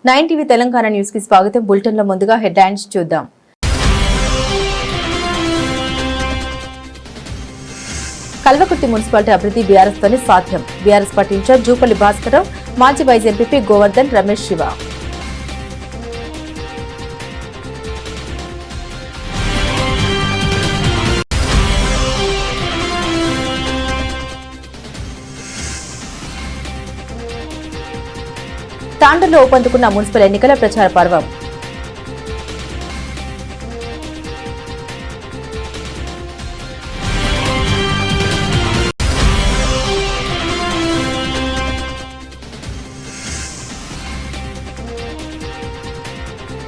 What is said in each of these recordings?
9 TV Telangana news కి స్వాగతం. Bulletin లో ముందుగా హెడ్లైన్స్ చూద్దాం. కల్వకుర్తి మున్సిపాలిటీ అభివృద్ధి బీఆర్ఎస్ తోనే సాధ్యం. BRS party incharge Jupally Bhaskararao, మాజీ వైస్ ఎంపీ గోవర్ధన్, రమేష్ శివ. తాండూరులో ఊపందుకున్న మున్సిపల్ ఎన్నికల ప్రచార పర్వం.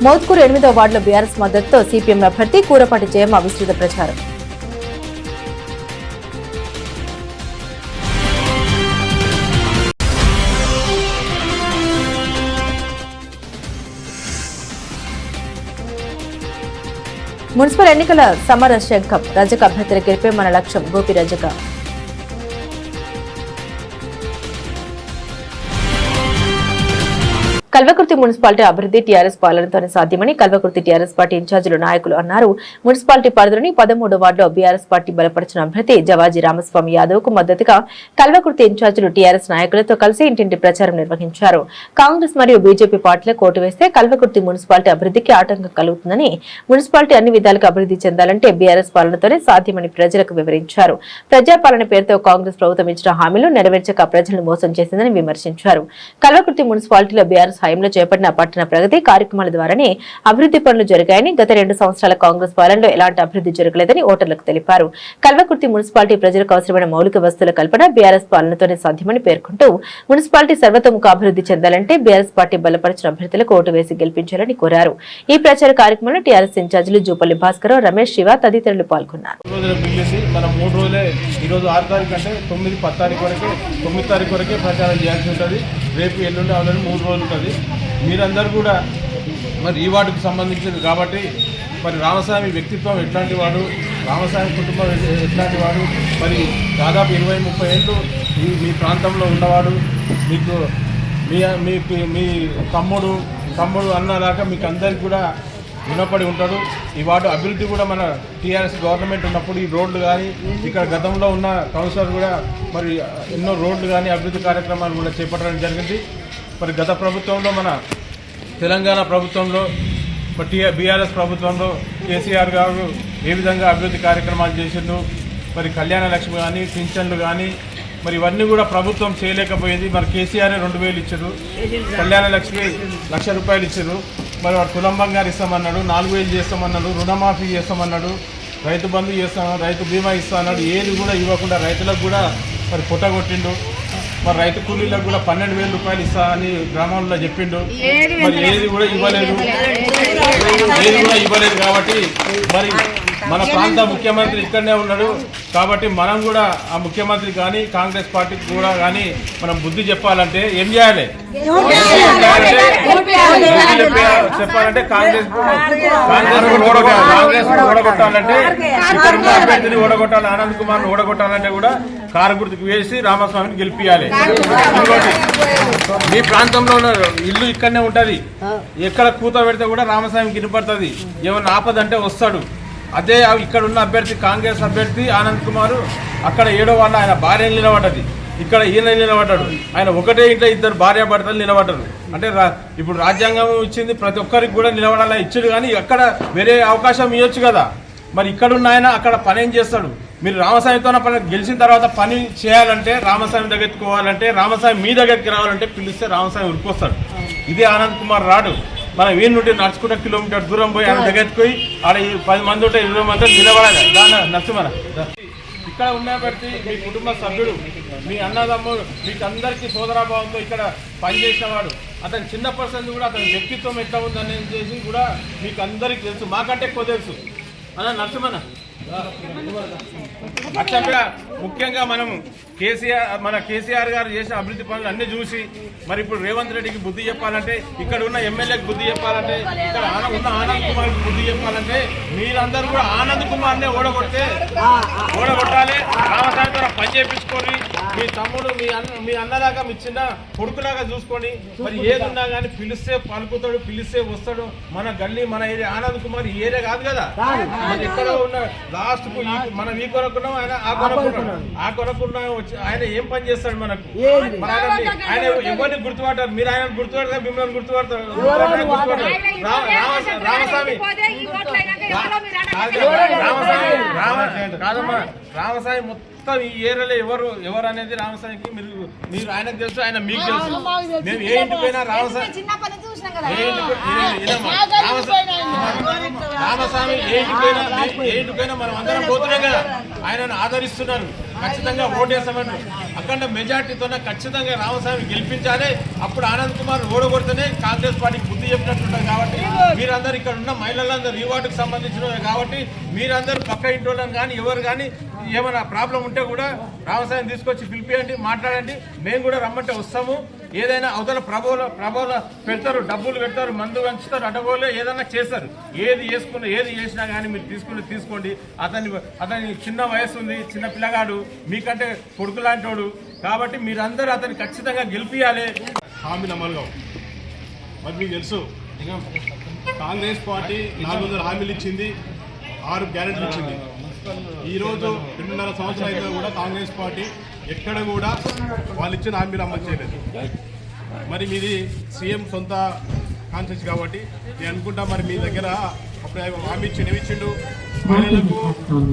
మోత్కూరు 8వ వార్డులో బీఆర్ఎస్ మద్దతుతో సిపిఎం అభ్యర్థి కూరపాటి జయమ్మ విస్తృత ప్రచారం. మున్సిపల్ ఎన్నికల సమర శంఖం. రజక అభ్యర్థుల గెలిపే మన లక్ష్యం. గోపి రజక. కల్వకుర్తి మున్సిపాలిటీ అభివృద్ధి టీఆర్ఎస్ పాలనతోనే సాధ్యమని కల్వకుర్తి టీఆర్ఎస్ పార్టీ ఇన్ఛార్జీలు నాయకులు అన్నారు. మున్సిపాలిటీ పరిధిలోని 13వ వార్డులో బీఆర్ఎస్ పార్టీ బలపరిచిన అభ్యర్థి జవాజీ రామస్వామి యాదవ్ కు మద్దతుగా కల్వకుర్తి ఇన్ఛార్జీలు టీఆర్ఎస్ నాయకులతో కలిసి ఇంటింటి ప్రచారం నిర్వహించారు. కాంగ్రెస్ మరియు బీజేపీ పార్టీలకు ఓటు వేస్తే కల్వకుర్తి మున్సిపాలిటీ అభివృద్ధికి ఆటంకం కలుగుతుందని, మున్సిపాలిటీ అన్ని విధాలుగా అభివృద్ధి చెందాలంటే బీఆర్ఎస్ పాలనతోనే సాధ్యమని ప్రజలకు వివరించారు. ప్రజాపాలన పేరుతో కాంగ్రెస్ ప్రభుత్వం ఇచ్చిన హామీలు నెరవేర్చక ప్రజలను మోసం చేసిందని విమర్శించారు. కల్వకుర్తి మున్సిపాలిటీలో బీఆర్ఎస్ హయాంలో చేపట్టిన పట్టణ ప్రగతి కార్యక్రమాల ద్వారానే అభివృద్ధి పనులు జరిగాయని, గత 2 సంవత్సరాల కాంగ్రెస్ పాలనలో ఎలాంటి అభివృద్ధి జరగలేదని ఓటర్లకు తెలిపారు. కల్వకుర్తి మున్సిపాలిటీ ప్రజలకు అవసరమైన మౌలిక వస్తువుల కల్పన బీఆర్ఎస్ పాలనతోనే సాధ్యమని పేర్కొంటూ, మున్సిపాలిటీ సర్వతోముఖ అభివృద్ధి చెందాలంటే బీఆర్ఎస్ పార్టీ బలపరిచిన అభ్యర్థులకు ఓటు వేసి గెలిపించాలని కోరారు. ఈ ప్రచార కార్యక్రమంలో టీఆర్ఎస్ ఇన్ఛార్జీలు జూపల్లి భాస్కరరావు, రమేష్ శివ తదితరులు పాల్గొన్నారు. రేపు ఎల్లుండి ఆల్రెడీ 3 రోజులు ఉంటుంది. మీరందరూ కూడా మరి ఈ వార్డుకు సంబంధించింది కాబట్టి మరి రామస్వామి వ్యక్తిత్వం ఎట్లాంటి వాడు, రామస్వామి కుటుంబం ఎట్లాంటి వాడు, మరి దాదాపు 20-30 ఏళ్ళు మీ ప్రాంతంలో ఉన్నవాడు, మీ తమ్ముడు అన్నదాకా మీకు అందరికి కూడా రుణపడి ఉంటాడు. ఈ వార్డు అభివృద్ధి కూడా మన టీఆర్ఎస్ గవర్నమెంట్ ఉన్నప్పుడు ఈ రోడ్లు కానీ, ఇక్కడ గతంలో ఉన్న కౌన్సిలర్ కూడా మరి ఎన్నో రోడ్లు కానీ అభివృద్ధి కార్యక్రమాలు కూడా చేపట్టడం జరిగింది. మరి గత ప్రభుత్వంలో మన తెలంగాణ ప్రభుత్వంలో బీఆర్ఎస్ ప్రభుత్వంలో కేసీఆర్ గారు ఏ విధంగా అభివృద్ధి కార్యక్రమాలు చేసిండు, మరి కళ్యాణ లక్ష్మి కానీ, పింఛన్లు కానీ, మరి ఇవన్నీ కూడా ప్రభుత్వం చేయలేకపోయింది. మరి కేసీఆర్ 2000 ఇచ్చారు, కళ్యాణ లక్ష్మి 1,00,000 రూపాయలు ఇచ్చారు. మరి వాడు కులం బంగారు ఇస్తామన్నాడు, 4,000 చేస్తామన్నాడు, రుణమాఫీ చేస్తామన్నాడు, రైతు బంధు చేస్తామన్నాడు, రైతు బీమా ఇస్తామన్నాడు. ఏది కూడా ఇవ్వకుండా రైతులకు కూడా మరి పుట్టగొట్టిండు. మరి రైతు కూలీలకు కూడా 12,000 రూపాయలు ఇస్తా అని గ్రామంలో చెప్పిండు. మరి ఏది కూడా ఇవ్వలేదు కాబట్టి మరి మన ప్రాంత ముఖ్యమంత్రి ఇక్కడనే ఉన్నాడు కాబట్టి మనం కూడా ఆ ముఖ్యమంత్రి కానీ కాంగ్రెస్ పార్టీకి కూడా కానీ మనం బుద్ధి చెప్పాలంటే ఏం చేయాలి? చెప్పాలంటే కాంగ్రెస్ ఓడగొట్టాలంటే ఇక్కడ ఉన్న అభ్యర్థిని ఓడగొట్టాలి, ఆనంద్ కుమార్ని ఓడగొట్టాలంటే కూడా కారు గుర్తుకు వేసి రామస్వామిని గెలిపియాలి. ఇంకోటి, మీ ప్రాంతంలో ఇల్లు ఇక్కడనే ఉంటది, ఎక్కడ కూత పెడితే కూడా రామస్వామికి వినపడుతుంది. ఏమన్నా ఆపదంటే వస్తాడు. అదే ఇక్కడ ఉన్న అభ్యర్థి కాంగ్రెస్ అభ్యర్థి ఆనంద్ కుమార్ అక్కడ 7వ వార్డు ఆయన భార్య నిలబడ్డది, ఇక్కడ ఈయన నిలబడ్డాడు. ఆయన ఒకటే ఇంట్లో 2 భార్యాభర్తలు నిలబడ్డారు. అంటే ఇప్పుడు రాజ్యాంగం ఇచ్చింది ప్రతి ఒక్కరికి కూడా నిలబడాలని ఇచ్చాడు, కానీ అక్కడ వేరే అవకాశం ఇవ్వచ్చు కదా. మరి ఇక్కడున్న ఆయన అక్కడ పని ఏం చేస్తాడు? మీరు రామస్వామితో పని గెలిచిన తర్వాత పని చేయాలంటే, రామస్వామి దగ్గరికి పోవాలంటే, రామస్వామి మీ దగ్గరికి రావాలంటే పిలిస్తే రామస్వామి ఉరికొస్తాడు. ఇదే ఆనంద్ కుమార్ రాడు. మనం వీరి నుండి నడుచుకుంటే కిలోమీటర్ దూరం పోయి ఆయన దగ్గరికి పోయి ఆడ 10 మంది ఉంటే 20 మంది నిలబడాలి. నచ్చమన ఇక్కడ ఉన్న బట్టి మీ కుటుంబ సభ్యుడు, మీ అన్నదమ్ముడు, మీకు అందరికీ సోదరాభావంతో ఇక్కడ పనిచేసిన వాడు. అతని చిన్న పర్సన్ కూడా అతని వ్యక్తిత్వం ఎట్లా ఉందని చేసి కూడా మీకు అందరికీ తెలుసు, మాకంటే ఎక్కువ తెలుసు. అన్న నరసింహన్న అట్లా ముఖ్యంగా మనం కేసీఆర్ గారు చేసిన అభివృద్ధి పనులు అన్ని చూసి మరి ఇప్పుడు రేవంత్ రెడ్డికి బుద్ధి చెప్పాలంటే, ఇక్కడ ఉన్న ఎమ్మెల్యేకి బుద్ధి చెప్పాలంటే, ఇక్కడ ఉన్న ఆనంద్ కుమార్కి బుద్ధి చెప్పాలంటే, మీరందరూ కూడా ఆనంద్ కుమార్నే ఓడగొట్టాలి. రామసాయంతో పని చేయించుకొని మీ తమ్ముడు మీ అన్నలాగా మీ చిన్న కొడుకులాగా చూసుకొని మరి ఏది ఉన్నా కానీ పిలిస్తే పలుకుతాడు, పిలిస్తే వస్తాడు. మన గల్లీ మన ఏరియా ఆనంద్ కుమార్ ఈ ఏరియా కాదు కదా, ఇక్కడ ఉన్న లాస్ట్ కు మనం ఈ కొనుక్కున్నాం, ఆయన ఆ కొనుక్కున్నాం వచ్చి ఆయన ఏం పని చేస్తాడు మనకు. ఆయన ఎవరిని గుర్తుపడతారు, మీరు ఆయన గుర్తుపడతారు, మిమ్మల్ని గుర్తుపడతారు. రామసాయి మొత్తం ఈ ఏరియాలో ఎవరు అనేది రామసాయికి మీరు ఆయనకు తెలుసు, ఆయన మీకు తెలుసు. మేము ఏ ఇంటి పోయినా రామస్వామి ఏ ఇంటి పోయినా మనం అందరం పోతున్నాం కదా, ఆయనను ఆదరిస్తున్నారు. ఖచ్చితంగా ఓటేస్తామని అఖండ మెజార్టీతో ఖచ్చితంగా రామస్వామి గెలిపించాలి. అప్పుడు ఆనంద్ కుమార్ ఓడగొడితేనే కాంగ్రెస్ పార్టీకి బుద్ధి చెప్పినట్టుంటారు. కాబట్టి మీరందరూ ఇక్కడ ఉన్న మహిళలందరూ ఈ వార్డుకు సంబంధించిన కాబట్టి మీరందరూ పక్క ఇంటి వాళ్ళని కానీ ఎవరు కానీ ఏమైనా ప్రాబ్లం ఉంటే కూడా రామస్వామిని తీసుకొచ్చి పిలిపియండి, మాట్లాడండి. మేము కూడా రమ్మంటే వస్తాము. ఏదైనా అవతల ప్రభోల పెడతారు, డబ్బులు పెడతారు, మందు పెంచుతారు, అడగోలే ఏదైనా చేస్తారు. ఏది చేసినా కానీ మీరు తీసుకోండి. అతని చిన్న వయసు ఉంది, చిన్న పిల్లగాడు, మీకంటే కొడుకు లాంటోడు. కాబట్టి మీరందరూ అతన్ని ఖచ్చితంగా గెలిపియాలి. హామీలు అమలుగా మరి మీకు తెలుసు, కాంగ్రెస్ పార్టీ 400 హామీలు ఇచ్చింది, 6 గ్యారెంటీలు ఇచ్చింది. ఈరోజు 2.5 సంవత్సరాలు అయితే కూడా కాంగ్రెస్ పార్టీ ఎక్కడ కూడా వాళ్ళు ఇచ్చిన హామీలు అమలు చేయలేదు. మరి మీది సీఎం సొంత కాన్షియస్ కాబట్టి నేను అనుకుంటా మరి మీ దగ్గర అప్పుడు హామీ ఇచ్చిండు. మహిళలకు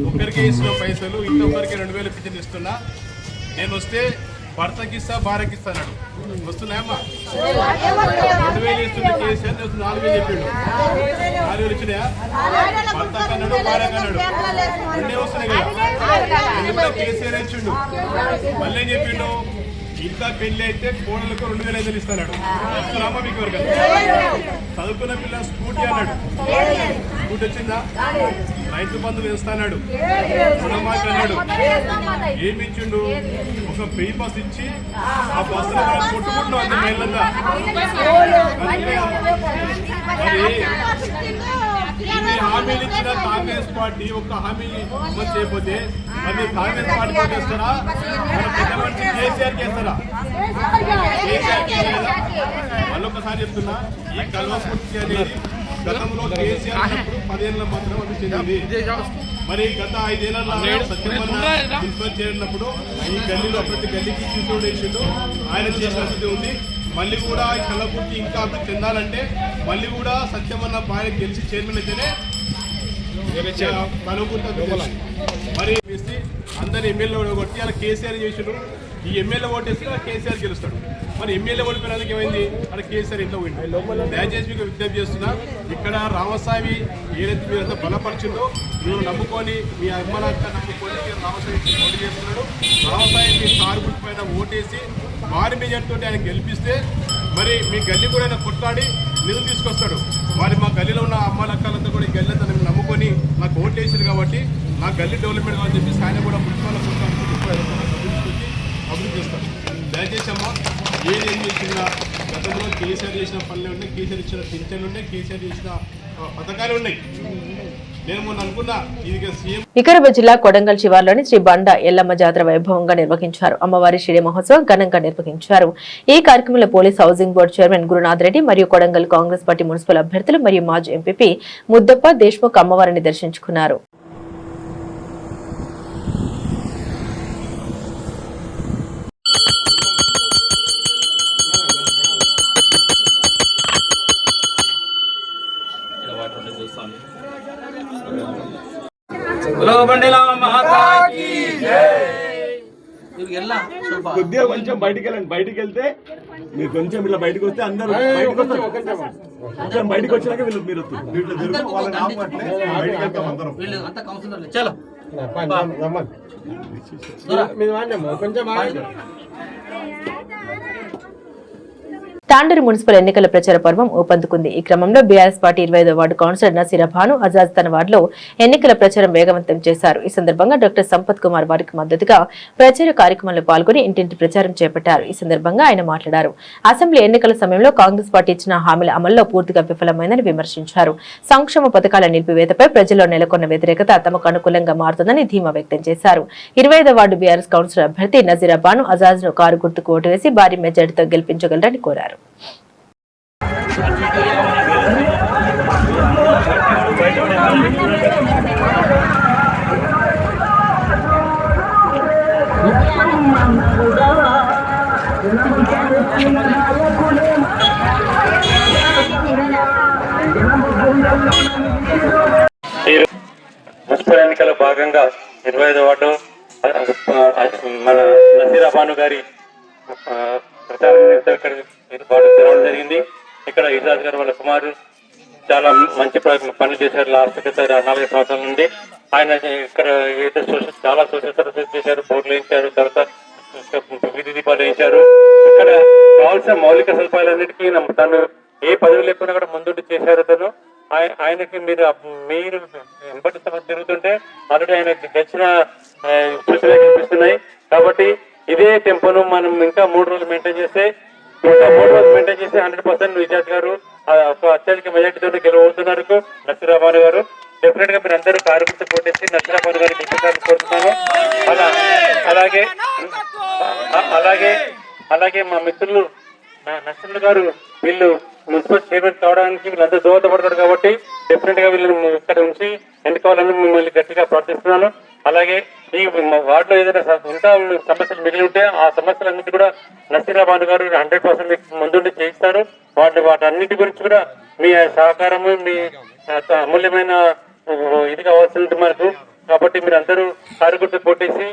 ఒక్కరికి ఇస్తున్న పైసలు, ఇంకొకరికి 2000 పింఛన్ ఇస్తున్నా. నేను వస్తే భర్తకి ఇస్తా, భార్యకి ఇస్తాడు. వస్తున్నాయమ్మా 2000 ఇస్తున్న కేసీఆర్ 4000 చెప్పిండు. 4000 వచ్చినాయా? భర్త కన్నాడు, భార్య కన్నాడు, 2 వస్తున్నాయి కదా. ఎందుకంటే కేసీఆర్ ఇచ్చిండు. మళ్ళీ ఏం చెప్పిండు, ఇంకా పెళ్లి అయితే కోడలకు 2500 ఇస్తాడు. వస్తున్నామా మీకు వరకు? చదువుకున్న పిల్ల స్కూటీ అన్నాడు, స్కూటీ వచ్చిందా? రైతు బంధువులు ఇస్తాడు, రుణమాఫీ అన్నాడు. ఏమి ఇచ్చిండు? ఒక ఫ్రీ బస్ ఇచ్చి ఆ బస్సులో కొట్టుకుంటున్నాం అంత మహిళంగా. మరి హామీలు ఇచ్చిన కాంగ్రెస్ పార్టీ ఒక్క హామీ అమలు చేయకపోతే మరి కాంగ్రెస్ పార్టీ చేస్తారా, మన పెద్ద మనిషి కేసీఆర్ చేస్తారా? మళ్ళొకసారి చెప్తున్నా, ఈ కల్వకుర్తి అనేది గతంలో కేసీఆర్ 10 ఏళ్ళ మాత్రం అది చెందింది. మరి గత 5 ఏళ్లలో మున్సిపల్ చేరినప్పుడు ఈ గల్లీలో ప్రతి గల్లీకి చూసుడు వేసిండు. ఆయన చేసిన అభివృద్ధి ఉంది. మళ్ళీ కూడా ఈ కల్వకుర్తి ఇంకా అభివృద్ధి చెందాలంటే మళ్ళీ కూడా సత్యమన్న భార్య గెలిచి చైర్మన్ అయితేనే కల్వకుర్తి అభివృద్ధి. మరి అందరు ఎమ్మెల్యే కొట్టి అలా కేసీఆర్ చేసిండు. ఈ ఎమ్మెల్యే ఓటేసి కేసీఆర్ గెలుస్తాడు. మరి ఎమ్మెల్యే ఓడిపోయినందుకు ఏమైంది? అక్కడ కేసీఆర్ ఇంట్లో పోయింది. దయచేసి మీకు విజ్ఞప్తి చేస్తున్నా, ఇక్కడ రామస్వామి ఏదైతే మీరంతా బలపరిచిందో మీరు నమ్ముకొని మీ అమ్మలక్క నమ్ముకొని రామస్వామి పోటీ చేస్తున్నాడు. రామస్వామి మీ కారు గుర్తు పైన ఓటేసి వారి మెజార్టీతో ఆయన గెలిపిస్తే మరి మీ గల్లీ కూడా ఆయన కొట్లాడి నిధులు తీసుకొస్తాడు. మరి మా గల్లీలో ఉన్న అమ్మలక్కలంతా కూడా ఈ గల్లీ అంతా నమ్ముకొని నాకు ఓటు వేసారు కాబట్టి నా గల్లీ డెవలప్మెంట్ అని చెప్పి ఆయన కూడా మున్సిపల్ అభివృద్ధి చేస్తారు. దయచేసి అమ్మ ఏం చేసిన గతంలో కేసీఆర్ చేసిన పనులు ఉన్నాయి, కేసీఆర్ ఇచ్చిన పింఛన్లు ఉన్నాయి, కేసీఆర్ చేసిన పథకాలు ఉన్నాయి. నేను మొన్న అనుకున్నా ఇది సీఎం. వికారాబాద్ జిల్లా కొడంగల్ శివార్లోని శ్రీ బండ ఎల్లమ్మ జాతర వైభవంగా నిర్వహించారు. అమ్మవారి శ్రీ మహోత్సవం ఘనంగా నిర్వహించారు. ఈ కార్యక్రమంలో police housing board chairman Gurunath Reddy మరియు కొడంగల్ కాంగ్రెస్ పార్టీ మున్సిపల్ అభ్యర్థులు మరియు మాజీ ఎంపీపీ ముద్దప్ప దేశ్ముఖ్ అమ్మవారిని దర్శించుకున్నారు. కొద్దిగా కొంచెం బయటికి వెళ్ళండి. బయటికి వెళ్తే మీరు కొంచెం ఇలా బయటకు వస్తే అందరూ బయటకు వస్తారు. కొంచెం బయటకు వచ్చినాక వీళ్ళు మీరు వీళ్ళు జరుగు వాళ్ళని ఆపట్లే బయటకు వెళ్తాం అందరం. కొంచెం తాండూరు మున్సిపల్ ఎన్నికల ప్రచార పర్వం ఊపందుకుంది. ఈ క్రమంలో బీఆర్ఎస్ పార్టీ 25వ వార్డు కౌన్సిలర్ నసీరా భాను అజాజ్ తన వార్డులో ఎన్నికల ప్రచారం వేగవంతం చేశారు. ఈ సందర్భంగా డాక్టర్ సంపత్ కుమార్ వారికి మద్దతుగా ప్రచార కార్యక్రమంలో పాల్గొని ఇంటింటి ప్రచారం చేపట్టారు. ఈ సందర్భంగా ఆయన మాట్లాడారు. అసెంబ్లీ ఎన్నికల సమయంలో కాంగ్రెస్ పార్టీ ఇచ్చిన హామీల అమల్లో పూర్తిగా విఫలమైందని విమర్శించారు. సంక్షేమ పథకాల నిలిపివేతపై ప్రజల్లో నెలకొన్న వ్యతిరేకత తమకు అనుకూలంగా మారుతుందని ధీమా వ్యక్తం చేశారు. 25వ వార్డు బీఆర్ఎస్ కౌన్సిలర్ అభ్యర్థి నజీరా భాను అజాజ్ ను కారు గుర్తుకు ఓటు వేసి భారీ మెజార్టీతో గెలిపించగలరని కోరారు. మున్సిపల్ ఎన్నికల భాగంగా 25వ వార్డు మన నసీరా భాను గారి ప్రచారం జరగడం జరిగింది. ఇక్కడ ఇజాజ్ గారు వాళ్ళ కుమారు చాలా మంచి పనులు చేశారు. లాస్ట్ 4 సంవత్సరాల నుండి ఆయన ఇక్కడ ఏదో చాలా సోషల్ సర్వీసెస్ చేశారు. బోర్డులు వేయించారు, తర్వాత వీధి దీపాలు వేయించారు. ఇక్కడ కావాల్సిన మౌలిక సదుపాయాలన్నిటికీ తను ఏ పదవి లేకుండా కూడా ముందుండి చేశారు. తను ఆయనకి మీరు ఎంబటి సమస్య జరుగుతుంటే ఆల్రెడీ ఆయన గెలిచిన సూచనలు కనిపిస్తున్నాయి. కాబట్టి ఇదే టెంపోను మనం ఇంకా 3 రోజులు మెయింటైన్ చేస్తే 100% విజాజ్ గారు అత్యధిక మెజార్టీతో గెలవబోతున్నారు. నసీరా భాను గారు డెఫినెట్ గా మీరు అందరూ కారు గుర్తు పోటేసి నసీరా భాను గారిని గెలిపించాలని కోరుతున్నాను. అలాగే మా మిత్రులు నసీరులు గారు వీళ్ళు మున్సిపల్ చైర్మన్ కావడానికి వీళ్ళందరూ దోహదపడతారు. కాబట్టి డెఫినెట్ గా వీళ్ళని ఇక్కడ ఉంచి ఎన్నుకోవాలని మిమ్మల్ని గట్టిగా ప్రార్థిస్తున్నాను. అలాగే ఈ వార్డులో ఏదైనా ఇంకా సమస్యలు మిగిలి ఉంటే ఆ సమస్యలన్నిటి కూడా నసీరా భాను గారు 100% ముందుండి చేయిస్తారు. వాటన్నిటి గురించి కూడా మీ సహకారము, మీ అమూల్యమైన ఇది కావాల్సింది మనకు. కాబట్టి మీరు అందరూ కారు గుర్తు పోటేసి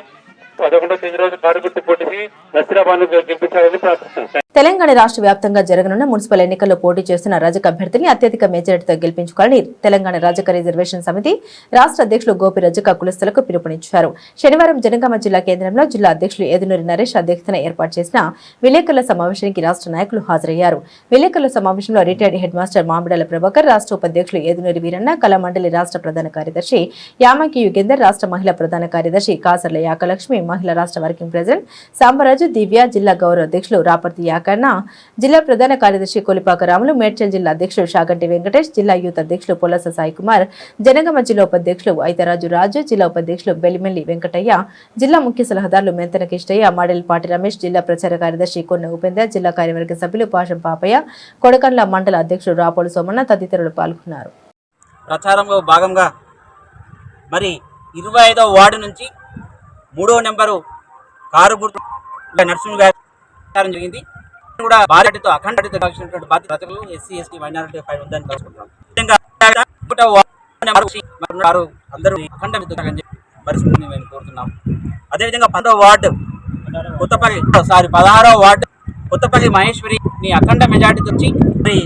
11వ తేదీ రోజు కారు గుర్తు పోటీసి నసీరా భాను గెలిపించాలని ప్రార్థిస్తున్నాను. తెలంగాణ రాష్ట్ర వ్యాప్తంగా జరగనున్న మున్సిపల్ ఎన్నికల్లో పోటీ చేస్తున్న రజక అభ్యర్థిని అత్యధిక మెజారిటీతో గెలిపించుకోవాలని తెలంగాణ రజక రిజర్వేషన్ సమితి రాష్ట్ర అధ్యక్షులు గోపి రజక కులస్తులకు పిలుపునిచ్చారు. శనివారం జనగామ జిల్లా కేంద్రంలో జిల్లా అధ్యక్షులు ఏదునూరి నరేష్ అధ్యక్షతన ఏర్పాటు చేసిన విలేకరుల సమావేశానికి రాష్ట్ర నాయకులు హాజరయ్యారు. విలేకరుల సమావేశంలో retired head master Mamidala Prabhakar, రాష్ట్ర ఉపాధ్యక్షులు ఏదునూరి వీరన్న, కళామండలి రాష్ట్ర ప్రధాన కార్యదర్శి యామంకి యుగేందర్, రాష్ట్ర మహిళా ప్రధాన కార్యదర్శి కాసర్ల యాకలక్ష్మి, మహిళా రాష్ట్ర వర్కింగ్ ప్రెసిడెంట్ సాంబరాజు, దివ్య, జిల్లా గౌరవ అధ్యక్షులు రాపర్తి యాకన్న, జిల్లా ప్రధాన కార్యదర్శి కొలిపాక రాములు, మేడ్చల్ జిల్లా అధ్యక్షులు షాగంటి వెంకటేష్, జిల్లా యూత్ అధ్యక్షులు పొలస సాయి కుమార్, జనగామ జిల్లా ఉపాధ్యక్షులు ఐతరాజు రాజు, జిల్లా ఉపాధ్యక్షులు బెలిమెల్లి వెంకటయ్య, జిల్లా ముఖ్య సలహాదారులు మెంతన కిష్టయ్య, మాడెలపాటి రమేష్, జిల్లా ప్రచార కార్యదర్శి కొన్న ఉపేందర్, జిల్లా కార్యవర్గ సభ్యులు పాషం పాపయ్య, కొడకండ్ల మండల అధ్యక్షుడు రాపోలు సోమన్న తదితరులు పాల్గొన్నారు. ప్రచారంలో భాగంగా మరి 25వ వార్డు నుంచి 3వ నెంబరు కారు గుర్తు నరసింహ గారు జరిగింది. కూడా భార్యతో అఖండతో కావాల్సినటువంటి బాధ్యత ప్రజలు ఎస్సీ ఎస్టీ మైనారిటీ పై ఉందని తెలుసుకుంటున్నాం. అందరూ అఖండ పరిస్థితిని మేము కోరుతున్నాం. అదేవిధంగా 10వ వార్డు కొత్తపల్లి 16వ వార్డు కొత్తపల్లి మహేశ్వరిని అఖండ మెజార్టీతో వచ్చి మరి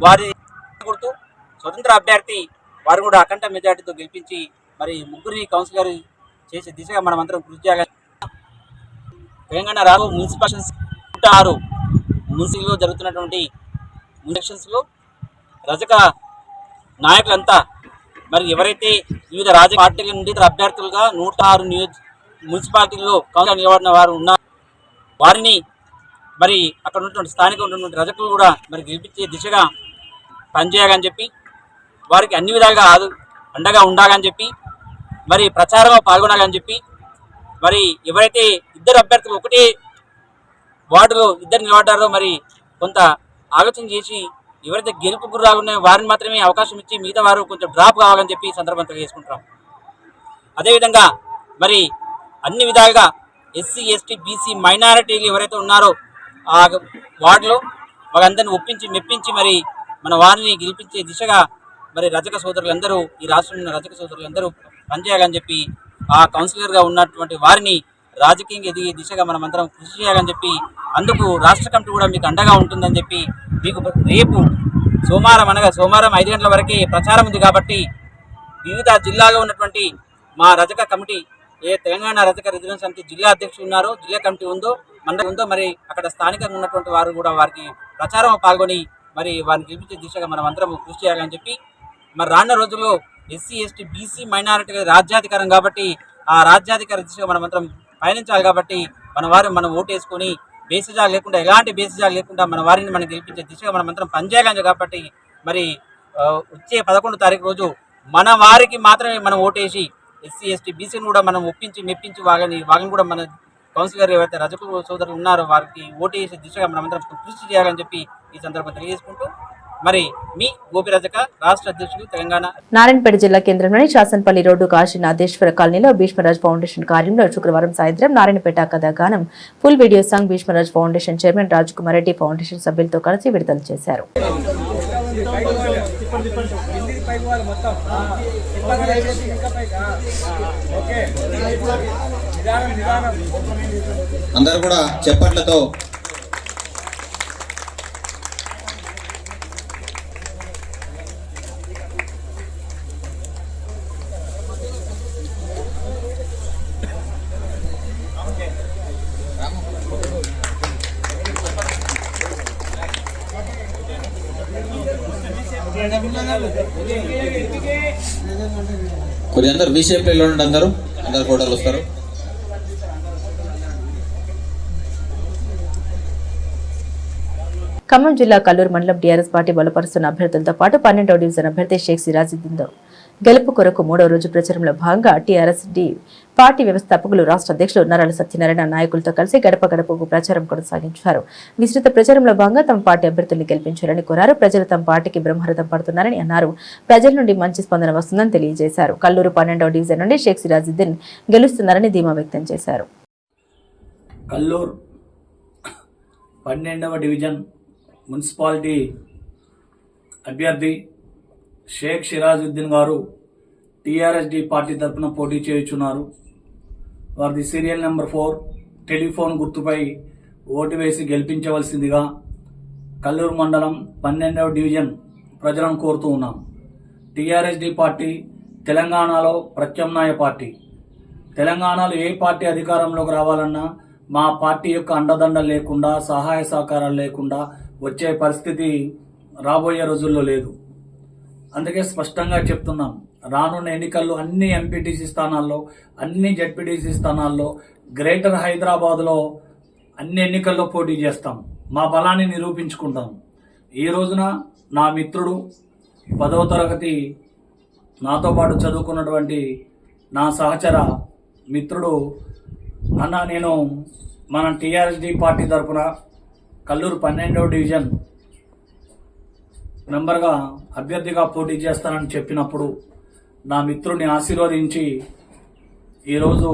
వారి గుర్తు స్వతంత్ర అభ్యర్థి వారు కూడా అఖండ మెజార్టీతో గెలిపించి మరి ముగ్గురిని కౌన్సిలర్ చేసే దిశగా మనం అందరం కృషి చేయాలి. తెలంగాణ రాష్ట్ర మున్సిపల్ 6 మున్సిపల్లో జరుగుతున్నటువంటి ఎలక్షన్స్లో రజక నాయకులంతా మరి ఎవరైతే వివిధ రాజకీయ పార్టీల నుండి అభ్యర్థులుగా 106 మున్సిపాలిటీల్లో కౌన్సిలర్ నిలబడిన వారు ఉన్నారు. వారిని మరి అక్కడ ఉన్నటువంటి స్థానిక ఉన్నటువంటి రజకులు కూడా మరి గెలిపించే దిశగా పనిచేయాలని చెప్పి వారికి అన్ని విధాలుగా అండగా ఉండాలని చెప్పి మరి ప్రచారంలో పాల్గొనాలని చెప్పి మరి ఎవరైతే ఇద్దరు అభ్యర్థులు ఒకటే వార్డులో ఇద్దరు నిలబడ్డారో మరి కొంత ఆలోచన చేసి ఎవరైతే గెలుపు గుర్రాలు ఉన్నాయో వారిని మాత్రమే అవకాశం ఇచ్చి మిగతా వారు కొంచెం డ్రాప్ కావాలని చెప్పి సందర్భంగా చేసుకుంటున్నాం. అదేవిధంగా మరి అన్ని విధాలుగా ఎస్సీ ఎస్టీ బీసీ మైనారిటీలు ఎవరైతే ఉన్నారో ఆ వార్డులో వాళ్ళందరినీ ఒప్పించి మెప్పించి మరి మన వారిని గెలిపించే దిశగా మరి రజక సోదరులందరూ ఈ రాష్ట్రంలో ఉన్న రజక సోదరులందరూ పనిచేయాలని చెప్పి ఆ కౌన్సిలర్గా ఉన్నటువంటి వారిని రాజకీయంగా ఎదిగే దిశగా మనం అందరం కృషి చేయాలని చెప్పి అందుకు రాష్ట్ర కమిటీ కూడా మీకు అండగా ఉంటుందని చెప్పి మీకు రేపు సోమవారం 5 గంటల వరకే ప్రచారం ఉంది. కాబట్టి వివిధ జిల్లాలో ఉన్నటువంటి మా రజక కమిటీ ఏ తెలంగాణ రజక రిజర్వేషన్ సమితి జిల్లా అధ్యక్షుడు ఉన్నారో, జిల్లా కమిటీ ఉందో, మండలి ఉందో, మరి అక్కడ స్థానికంగా ఉన్నటువంటి వారు కూడా వారికి ప్రచారం పాల్గొని మరి వారిని గెలిపించే దిశగా మనం అందరం కృషి చేయాలని చెప్పి, మరి రానున్న రోజుల్లో ఎస్సీ ఎస్టీ బీసీ మైనారిటీ రాజ్యాధికారం కాబట్టి ఆ రాజ్యాధికార దిశగా మనం అందరం పయనించాలి. కాబట్టి మనం ఓటు వేసుకొని బేసిజాలు లేకుండా, ఎలాంటి బేసిజాలు లేకుండా మన వారిని మనం గెలిపించే దిశగా మనం అందరం పనిచేయాలని. కాబట్టి మరి వచ్చే 11 తారీఖు రోజు మన వారికి మాత్రమే మనం ఓటేసి ఎస్సీ ఎస్టీ బీసీని కూడా మనం మెప్పించి వాళ్ళని కూడా మన కౌన్సిలర్ ఎవరైతే రజకు సోదరులు ఉన్నారో వారికి ఓటేసే దిశగా మనం అందరం కృషి చేయాలని చెప్పి ఈ సందర్భంగా తెలియజేసుకుంటూ, మరి మీ గోపి రజక రాష్ట్ర అధ్యక్షుడు తెలంగాణ. నారాయణపేట జిల్లా కేంద్రంలోని శాసనపల్లి రోడ్డు కాశీనాథేశ్వర కాలనీలో భీష్మరాజ్ ఫౌండేషన్ కార్యంలో శుక్రవారం సాయంత్రం నారాయణపేట కథాగానం full video song Bhishmaraj foundation chairman Raj Kumar Reddy foundation సభ్యులతో కలిసి విడుదల చేశారు. అందరూ కూడా చెప్పట్లతో కొద్దిగా అందరు వి షేప్ లో ఉండండి, అందరు ఫోటోలు వస్తారు. ఖమ్మం జిల్లా కల్లూరు మండలం టీఆర్ఎస్ పార్టీ బలపరుస్తున్న అభ్యర్థులతో పాటు 12వ డివిజన్ అభ్యర్థి షేక్ సిరాజుద్దీన్ గెలుపు కొరకు 3వ రోజు ప్రచారంలో భాగంగా టీఆర్ఎస్ పార్టీ వ్యవస్థాపకులు రాష్ట్ర అధ్యక్షులు నరాల సత్యనారాయణ నాయకులతో కలిసి గడప గడపకు ప్రచారం కొనసాగించారు. విస్తృత ప్రచారంలో భాగంగా తమ పార్టీ అభ్యర్థుల్ని గెలిపించారని కోరారు. ప్రజలు తమ పార్టీకి బ్రహ్మరథం పడుతున్నారని అన్నారు. ప్రజల నుండి మంచి స్పందన వస్తుందని తెలియజేశారు. కల్లూరు 12వ డివిజన్ నుండి షేక్ సిరాజుద్దీన్ గెలుస్తున్నారని ధీమా వ్యక్తం చేశారు. కల్లూరు 12వ డివిజన్ మున్సిపాలిటీ అభ్యర్థి షేక్ సిరాజుద్దీన్ గారు టీఆర్ఎస్డి పార్టీ తరఫున పోటీ చేయుచున్నారు. వారిది సీరియల్ నెంబర్ 4 టెలిఫోన్ గుర్తుపై ఓటు వేసి గెలిపించవలసిందిగా కల్లూరు మండలం 12వ డివిజన్ ప్రజలను కోరుతూ ఉన్నాం. టీఆర్ఎస్డి పార్టీ తెలంగాణలో ప్రత్యామ్నాయ పార్టీ. తెలంగాణలో ఏ పార్టీ అధికారంలోకి రావాలన్నా మా పార్టీ యొక్క అండదండ లేకుండా, సహాయ సహకారాలు లేకుండా వచ్చే పరిస్థితి రాబోయే రోజుల్లో లేదు. అందుకే స్పష్టంగా చెప్తున్నాం, రానున్న ఎన్నికల్లో అన్ని ఎంపీటీసీ స్థానాల్లో, అన్ని జెడ్పీటీసీ స్థానాల్లో, గ్రేటర్ హైదరాబాద్లో అన్ని ఎన్నికల్లో పోటీ చేస్తాం. మా బలాన్ని నిరూపించుకుంటాం. ఈ రోజున నా మిత్రుడు 10వ తరగతి నాతో పాటు చదువుకున్నటువంటి నా సహచర మిత్రుడు అన్న, నేను మన టీఆర్ఎస్డి పార్టీ తరఫున కల్లూరు 12వ డివిజన్ మెంబర్గా అభ్యర్థిగా పోటీ చేస్తానని చెప్పినప్పుడు నా మిత్రుడిని ఆశీర్వదించి ఈరోజు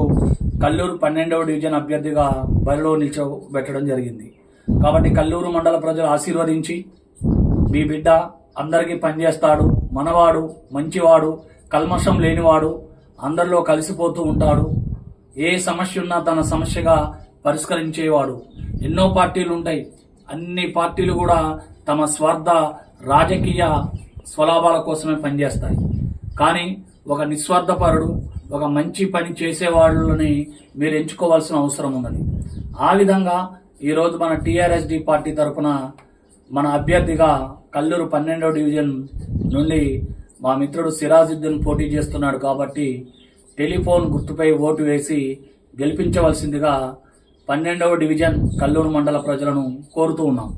కల్లూరు 12వ డివిజన్ అభ్యర్థిగా బరిలో నిల్చోబెట్టడం జరిగింది. కాబట్టి కల్లూరు మండల ప్రజలు ఆశీర్వదించి, మీ బిడ్డ అందరికీ పనిచేస్తాడు, మనవాడు, మంచివాడు, కల్మషం లేనివాడు, అందరిలో కలిసిపోతూ ఉంటాడు, ఏ సమస్య ఉన్నా తన సమస్యగా పరిష్కరించేవాడు. ఎన్నో పార్టీలు ఉంటాయి, అన్ని పార్టీలు కూడా తమ స్వార్థ రాజకీయ స్వలాభాల కోసమే పనిచేస్తాయి. కానీ ఒక నిస్వార్థపరుడు, ఒక మంచి పని చేసేవాళ్ళని మీరు ఎంచుకోవాల్సిన అవసరం ఉన్నది. ఆ విధంగా ఈరోజు మన టీఆర్ఎస్డి పార్టీ తరఫున మన అభ్యర్థిగా కల్లూరు 12వ డివిజన్ నుండి మా మిత్రుడు సిరాజుద్దీన్ పోటీ చేస్తున్నాడు. కాబట్టి టెలిఫోన్ గుర్తుపై ఓటు వేసి గెలిపించవలసిందిగా 12వ డివిజన్ కల్లూరు మండల ప్రజలను కోరుతూ ఉన్నాం.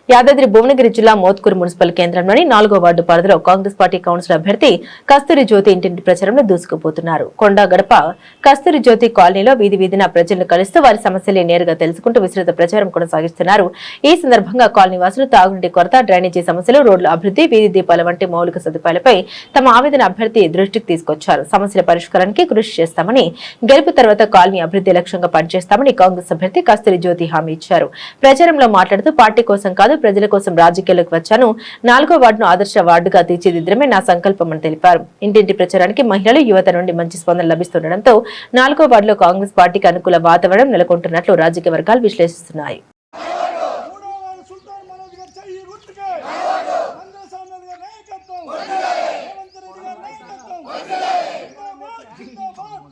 యాదాద్రి భువనగిరి జిల్లా మోత్కూరు మున్సిపల్ కేంద్రంలోని 4వ వార్డు పరిధిలో కాంగ్రెస్ పార్టీ కౌన్సిలర్ అభ్యర్థి కస్తూరి జ్యోతి ఇంటింటి ప్రచారంలో దూసుకుపోతున్నారు. కొండ గడప కస్తూరి జ్యోతి కాలనీలో వీధి వీధిన ప్రజలను కలుస్తూ వారి సమస్యలే నేరుగా తెలుసుకుంటూ విస్తృత ప్రచారం కొనసాగిస్తున్నారు. ఈ సందర్భంగా కాలనీ వాసులు తాగునీటి కొరత, డ్రైనేజీ సమస్యలు, రోడ్ల అభివృద్ధి, వీధి దీపాల వంటి మౌలిక సదుపాయాలపై తమ ఆవేదన అభ్యర్థి దృష్టికి తీసుకొచ్చారు. సమస్యల పరిష్కారానికి కృషి చేస్తామని, గెలుపు తర్వాత కాలనీ అభివృద్ధి లక్ష్యంగా పనిచేస్తామని కాంగ్రెస్ అభ్యర్థి కస్తూరి జ్యోతి హామీ ఇచ్చారు. ప్రచారంలో మాట్లాడుతూ పార్టీ కోసం కాదు, ప్రజల కోసం రాజకీయాలకు వచ్చాను. 4వ వార్డును ఆదర్శ వార్డుగా తీర్చిదిద్దడమే నా సంకల్పమని తెలిపారు. ఇంటింటి ప్రచారానికి మహిళలు, యువత నుండి మంచి స్పందన లభిస్తుండటంతో 4వ వార్డులో కాంగ్రెస్ పార్టీకి అనుకూల వాతావరణం నెలకొంటున్నట్లు రాజకీయ వర్గాలు విశ్లేషిస్తున్నాయి.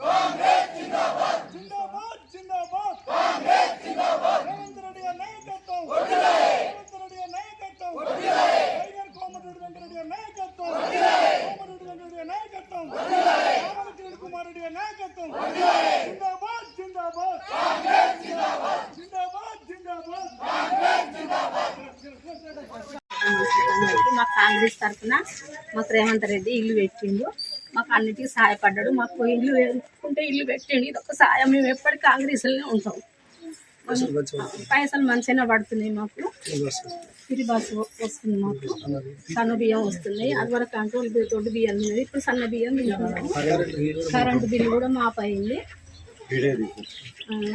కాంగ్రెస్ కాంగ్రెస్ తరఫున మాకు రేవంత్ రెడ్డి ఇల్లు పెట్టిండు. మాకు అన్నిటికీ సహాయపడ్డాడు. మాకు ఇల్లు వేసుకుంటే ఇల్లు పెట్టిండు. ఇది ఒక సాయం. మేము ఎప్పటికీ కాంగ్రెస్లోనే ఉంటాం. పైసలు మంచిగా పడుతున్నాయి. మాకు ఫ్రీ బస్సు వస్తుంది. మాకు సన్న బియ్యం వస్తున్నాయి. అది వరకు కంట్రోల్ తోటి బియ్యం ఉన్నది. ఇప్పుడు సన్న బియ్యం తింటున్నాము. కరెంటు బిల్లు కూడా మాపయింది.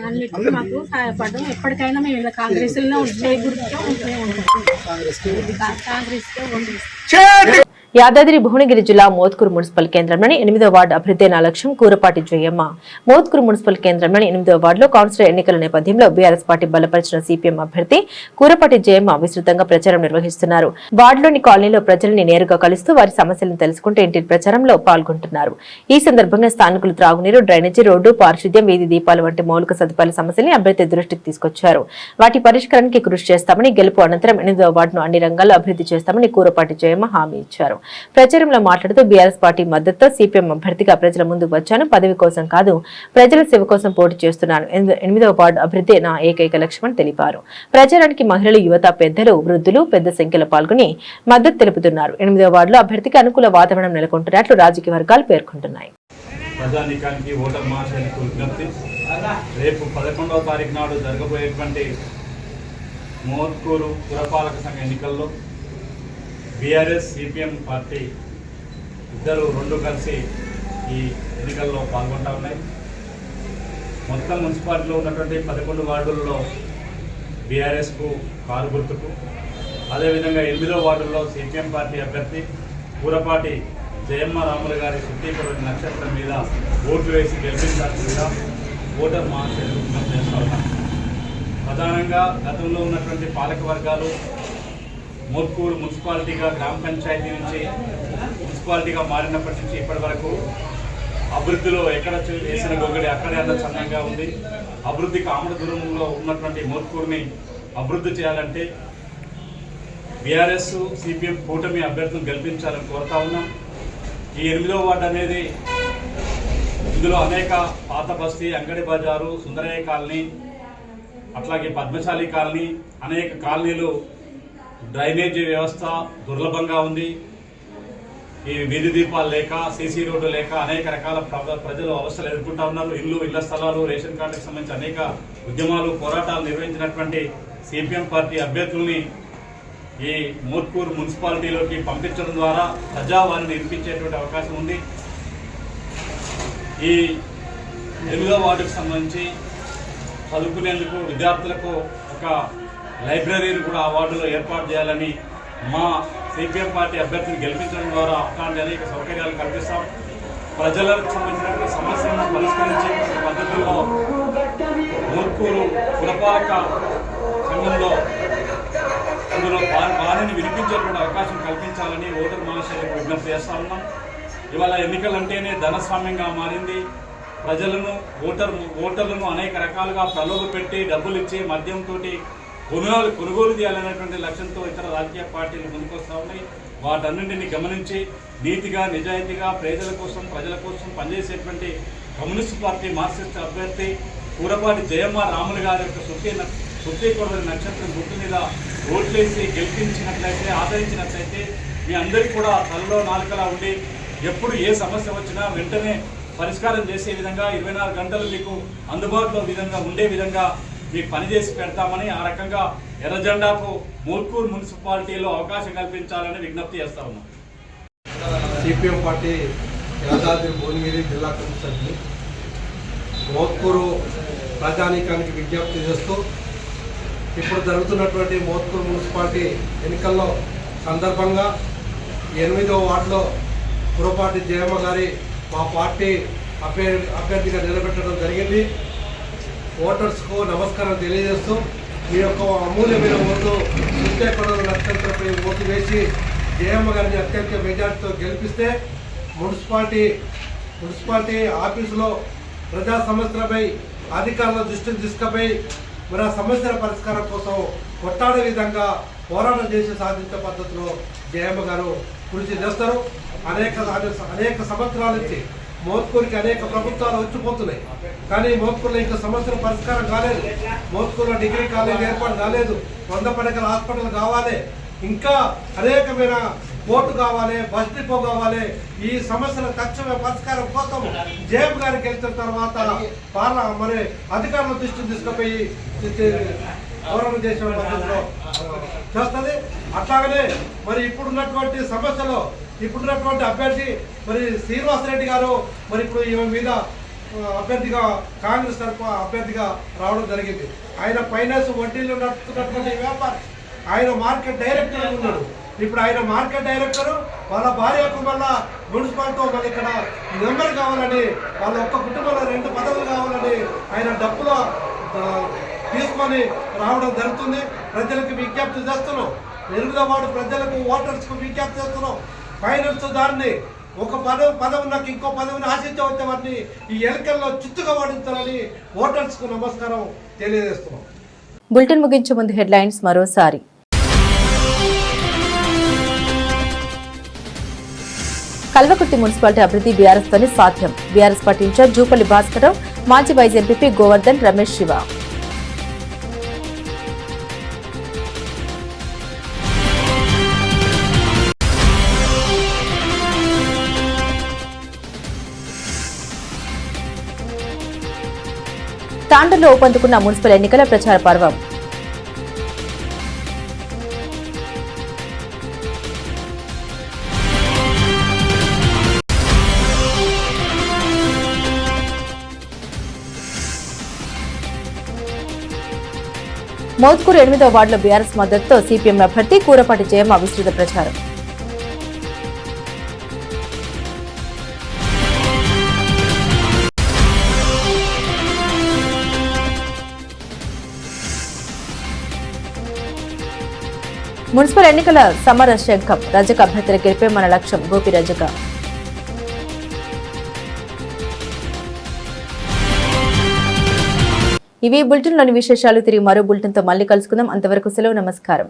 అన్నిటికీ మాకు సహాయపడడం. ఎప్పటికైనా మేము ఇలా కాంగ్రెస్లోనే ఉంటే గుర్తుగా ఉంటూనే ఉంటాం. కాంగ్రెస్కే ఓటు. యాదాద్రి భువనగిరి జిల్లా మోత్కూరు మున్సిపల్ కేంద్రంలోని 8వ వార్డు అభివృద్ధి లక్ష్యం కూరపాటి జయమ్మ. మోత్కూరు మున్సిపల్ కేంద్రంలోని 8వ వార్డులో కౌన్సిలర్ ఎన్నికల నేపథ్యంలో బీఆర్ఎస్ పార్టీ బలపరిచిన సిపిఎం అభ్యర్థి కూరపాటి జయమ్మ విస్తృతంగా ప్రచారం నిర్వహిస్తున్నారు. వార్డులోని కాలనీలో ప్రజల్ని నేరుగా కలుస్తూ వారి సమస్యలను తెలుసుకుంటూ ఇంటి ప్రచారంలో పాల్గొంటున్నారు. ఈ సందర్భంగా స్థానికులు త్రాగునీరు, డ్రైనేజీ, రోడ్డు, పారిశుద్ధ్యం, వీధి దీపాలు వంటి మౌలిక సదుపాయాల సమస్యల్ని అభ్యర్థి దృష్టికి తీసుకొచ్చారు. వాటి పరిష్కారానికి కృషి చేస్తామని, గెలుపు అనంతరం 8వ వార్డును అన్ని రంగాల్లో అభివృద్ధి చేస్తామని కూరపాటి జయమ్మ హామీ ఇచ్చారు. ప్రచారంలో మాట్లాడుతూ బీఆర్ఎస్ పార్టీ మద్దతుతో సిపిఎం అభ్యర్థిగా ప్రజల ముందుకు వచ్చాను. పదవి కోసం కాదు, ప్రజల సేవ కోసం పోటీ చేస్తున్నాను. 8వ వార్డు అభివృద్ధి నా ఏకైక లక్ష్యమని తెలిపారు. ప్రచారానికి మహిళలు, యువత, పెద్దలు, వృద్ధులు పెద్ద సంఖ్యలో పాల్గొని మద్దతు తెలుపుతున్నారు. 8వ వార్డులో అభ్యర్థికి అనుకూల వాతావరణం నెలకొంటున్నట్లు రాజకీయ వర్గాలు పేర్కొంటున్నాయి. ప్రజానీకానికి ఓటర్ మహాశయులకు విజ్ఞప్తి. రేపు 11వ తారీఖు నాడు జరగబోయేటువంటి మోత్కూరు పురపాలక సంఘ ఎన్నికల్లో బీఆర్ఎస్ సిపిఎం పార్టీ ఇద్దరు రెండు కలిసి ఈ ఎన్నికల్లో పాల్గొంటా ఉన్నాయి. మొత్తం మున్సిపాలిటీలో ఉన్నటువంటి 11 వార్డుల్లో బీఆర్ఎస్కు కారు గుర్తుకు, అదేవిధంగా 8వ వార్డుల్లో సిపిఎం పార్టీ అభ్యర్థి కూరపాటి జయమ్మ రాములు గారి శుద్ధీకరణ నక్షత్రం మీద ఓట్లు వేసి గెలిపించాల్సిందిగా ఓటర్ మహాశయులు విజ్ఞప్తి చేస్తా ఉన్నాం. ప్రధానంగా గతంలో ఉన్నటువంటి పాలక వర్గాలు మోత్కూరు మున్సిపాలిటీగా గ్రామ పంచాయతీ నుంచి మున్సిపాలిటీగా మారినప్పటి నుంచి ఇప్పటి వరకు అభివృద్ధిలో ఎక్కడ వేసిన గొంగడి అక్కడే అంత చందంగా ఉంది. అభివృద్ధికి ఆమడ దూరంలో ఉన్నటువంటి మోత్కూరుని అభివృద్ధి చేయాలంటే బీఆర్ఎస్ సిపిఎం కూటమి అభ్యర్థులను గెలిపించాలని కోరుతా ఉన్నాం. ఈ 8వ వార్డు అనేది ఇందులో అనేక పాత బస్తీ, అంగడి బజారు, సుందరయ్య కాలనీ, అట్లాగే పద్మశాలి కాలనీ, అనేక కాలనీలు డ్రైనేజీ వ్యవస్థ దుర్లభంగా ఉంది. ఈ వీధి దీపాలు లేక, సీసీ రోడ్డు లేక అనేక రకాల ప్రజలు అవస్థలు ఎదుర్కొంటా ఉన్నారు. ఇళ్ల స్థలాలు, రేషన్ కార్డుకు సంబంధించి అనేక ఉద్యమాలు, పోరాటాలు నిర్వహించినటువంటి సిపిఎం పార్టీ అభ్యర్థుల్ని ఈ మోత్కూరు మున్సిపాలిటీలోకి పంపించడం ద్వారా ప్రజావాణిని వినిపించేటువంటి అవకాశం ఉంది. ఈ 8వ వార్డుకు సంబంధించి చదువుకునేందుకు విద్యార్థులకు ఒక లైబ్రరీని కూడా ఆ వార్డులో ఏర్పాటు చేయాలని మా సిపిఎం పార్టీ అభ్యర్థిని గెలిపించడం ద్వారా అట్లాంటి అనేక సౌకర్యాలు కల్పిస్తాం. ప్రజలకు సంబంధించిన సమస్యలను పరిష్కరించే పద్ధతుల్లో మోత్కూరు పురపాలక సంఘంలో అందులో వారిని వినిపించేటువంటి అవకాశం కల్పించాలని ఓటర్ మహాశయులకు విజ్ఞప్తి చేస్తా ఉన్నాం. ఇవాళ ఎన్నికలు అంటేనే ధనస్వామ్యంగా మారింది. ప్రజలను, ఓటర్లను అనేక రకాలుగా ప్రలోభ పెట్టి డబ్బులు ఇచ్చి మద్యంతో కొనుగోలు చేయాలనేటువంటి లక్ష్యంతో ఇతర రాజకీయ పార్టీలు ముందుకొస్తా ఉన్నాయి. వాటన్నింటినీ గమనించి నీతిగా, నిజాయితీగా ప్రజల కోసం పనిచేసేటువంటి కమ్యూనిస్ట్ పార్టీ మార్క్సిస్ట్ అభ్యర్థి కూరపాటి జయమ్మ రాములు గారి యొక్క శుద్ధీకరణ నక్షత్రం గుర్తు మీద ఓట్లేసి గెలిపించినట్లయితే, ఆదరించినట్లయితే మీ అందరికీ కూడా తలలో నాలుకలా ఉండి ఎప్పుడు ఏ సమస్య వచ్చినా వెంటనే పరిష్కారం చేసే విధంగా 24 గంటలు మీకు అందుబాటులో ఉండే విధంగా మీకు పనిచేసి పెడతామని, ఆ రకంగా ఎర్రజెండాకు మోత్కూరు మున్సిపాలిటీలో అవకాశం కల్పించాలని విజ్ఞప్తి చేస్తా ఉన్నాం. సిపిఎం పార్టీ యాదాద్రి భువనగిరి జిల్లా కమిషనర్ని మోత్కూరు ప్రజానీకానికి విజ్ఞప్తి చేస్తూ ఇప్పుడు జరుగుతున్నటువంటి మోత్కూరు మున్సిపాలిటీ ఎన్నికల్లో సందర్భంగా 8వ వార్డులో కూరపాటి జయమ్మ గారి మా పార్టీ అభ్యర్థిగా నిలబెట్టడం జరిగింది. ఓటర్స్కు నమస్కారం తెలియజేస్తూ మీ యొక్క అమూల్యమైన ఓటు సూర్యకొండ నక్షత్రంపై ఓటు వేసి జయమ్మ గారిని అత్యంత మెజార్టీతో గెలిపిస్తే మున్సిపాలిటీ ఆఫీసులో ప్రజా సమస్యలపై అధికారుల దృష్టికి తీసుకుపోయి మరి ఆ సమస్యల పరిష్కారం కోసం కొట్టాడే విధంగా పోరాటం చేసి సాధించే పద్ధతిలో జయమ్మ గారు కృషి చేస్తారు. అనేక సంవత్సరాల నుంచి మోత్కూరుకి అనేక ప్రభుత్వాలు వచ్చిపోతున్నాయి, కానీ మోత్కూరులో ఇంకా సమస్యల పరిష్కారం కాలేదు. మోత్కూరులో డిగ్రీ కాలేజ్ ఏర్పాటు కాలేదు, 100 పడకల హాస్పిటల్ కావాలి, ఇంకా అనేకమైన కోర్టు కావాలి, బస్ డిపో కావాలి. ఈ సమస్యల తక్షణ పరిష్కారం కోసం జేఎం గారికి వెళ్తున్న తర్వాత మరి అధికారుల దృష్టిని తీసుకుపోయి పోరాటం చేసిన పద్ధతిలో చేస్తుంది. అట్లాగనే మరి ఇప్పుడున్నటువంటి సమస్యలో ఇప్పుడున్నటువంటి అభ్యర్థి మరి శ్రీనివాసరెడ్డి గారు మరి ఇప్పుడు ఈమె మీద అభ్యర్థిగా కాంగ్రెస్ తరఫు అభ్యర్థిగా రావడం జరిగింది. ఆయన ఫైనాన్స్ వడ్డీలో నడుపుతున్నటువంటి వ్యాపారం, ఆయన మార్కెట్ డైరెక్టర్ ఉన్నాడు. ఇప్పుడు ఆయన మార్కెట్ డైరెక్టర్ వాళ్ళ భార్యకు మళ్ళా మున్సిపాలిటీ మళ్ళీ ఇక్కడ మెంబర్ కావాలని, వాళ్ళ ఒక్క కుటుంబంలో 2 పదవులు కావాలని ఆయన డబ్బులో తీసుకొని రావడం జరుగుతుంది. ప్రజలకు విజ్ఞప్తి చేస్తున్నాం, 8వ వార్డు ప్రజలకు ఓటర్స్కు విజ్ఞప్తి చేస్తున్నాం. ఫైనాన్స్ దాన్ని ఒక పదవి నాకు ఇంకో పదవిని ఆశించవచ్చే వారిని ఈ ఎన్నికల్లో చిత్తుగా ఓడించాలని ఓటర్స్కు నమస్కారం తెలియజేస్తున్నాం. బులెటిన్ ముగించే ముందు హెడ్లైన్స్ మరోసారి. కల్వకుర్తి మున్సిపాలిటీ అభివృద్ధి బీఆర్ఎస్ తోనే సాధ్యం. BRS party incharge Jupally Bhaskararao, మాజీ వైస్ ఎంపీ గోవర్ధన్, రమేష్ శివ. తాండూరులో ఊపందుకున్న మున్సిపల్ ఎన్నికల ప్రచార పర్వం. మోత్కూరు 8వ వార్డులో బీఆర్ఎస్ మద్దతుతో సిపిఎం అభ్యర్థి కూరపాటి జయమ్మ విస్తృత ప్రచారం. మున్సిపల్ ఎన్నికల సమర శంఖం, రజక అభ్యర్థుల గెలిపే మన లక్ష్యం, గోపి రజక. ఇవి బులెటిన్లోని విశేషాలు. తిరిగి మరో బులెటిన్తో మళ్ళీ కలుసుకుందాం. అంతవరకు సెలవు, నమస్కారం.